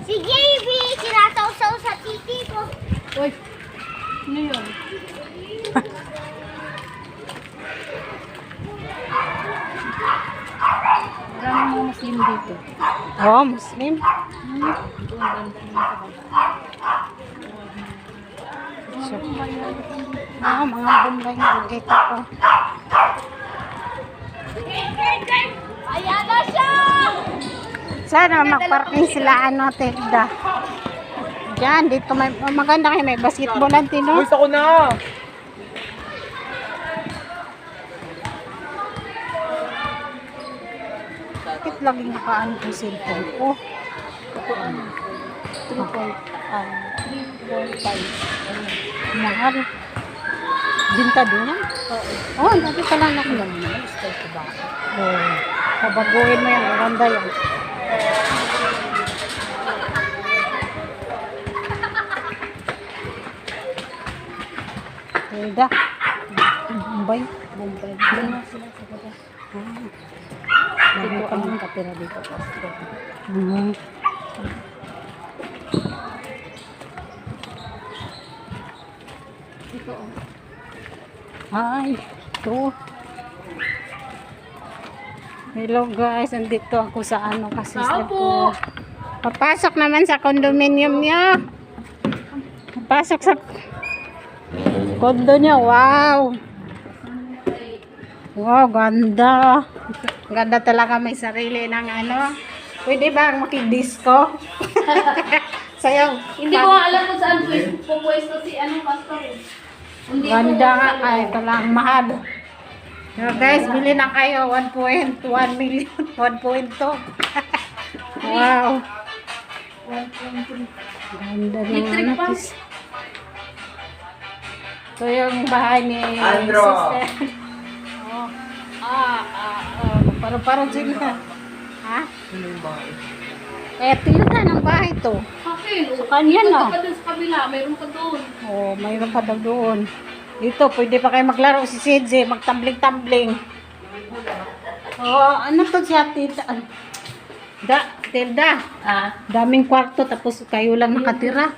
Si JB, sinataw-saw sa titi ko. Uy, ano yun? Maraming mga Muslim dito. Oh, Muslim. So, mga Bombay na nakita ko. Ayan na siya! Sana magparking sila Tilda. Diyan, dito may maganda kayo, may basketballan tino. Gusto ko na! Bakit laging nakaano yung cellphone ko? 3.5. Mahal. Binta din yan? Oo, dati pala anak mo. Oo. Pabaguhin mo yan, maganda yan. Tilda. Bombay. Bombay. Doon na sila sa baba. Dito ang kapira dito. Dito oh. Ay, ito. Hello guys, andito ako sa ano kasi Opo. papasok naman sa condominium niya. Papasok sa condo niya. Wow. Wow, ganda. Ganda talaga, may sarili ng ano. Pwede ba makidisco? Sayaw. Hindi ko nga alam kung saan pupwesto si anong pastor eh. Hindi ko Ganda nga. sa Ay, ito lang. Mahal. So guys, bili na kayo. 1.1 million. 1.2. Wow. Ganda Electric naman. pa. Ito yung bahay ni Andro. sister. Oh. Parang sila. Ha? Ano yung bahay? Ito yun na ng bahay to. Akin. Sa kanya, no? Punta pa dun sa kabila. Mayroon pa doon. Oh, mayroon pa daw doon. Dito, pwede pa kayo maglaro si CJ, magtambling-tambling. Oh, ano to siya, tita? Tilda. Daming kwarto, tapos kayo lang nakatira.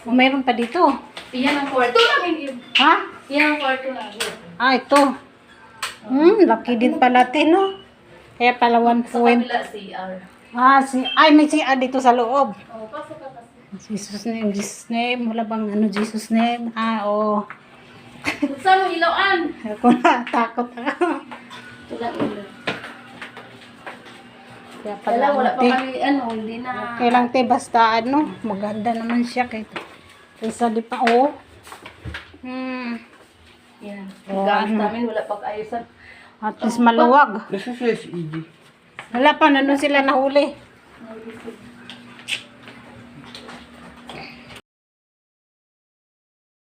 Oh, mayroon pa dito. Iyan ang kwarto namin. Ha? Iyan ang kwarto namin. Ito. Laki din pala, no? Kaya pala 1 Sa point. kabila CR. Ay, may CR dito sa loob. Oh, pasok ka kasi. Jesus name, Jesus name. Wala bang ano, Jesus name? Oo. Saan mo ilawan? Ako na, takot ako. Wala ilaw. Kaya Wala, wala pa te. kami, hindi na. Kailang te, basta ano, maganda naman siya kaysa di pa, oh. Yan. Oh, Gamit ano? namin, wala pag ayusan. At least maluwag. Nasa sila si EG. Wala pa, nandun sila nahuli.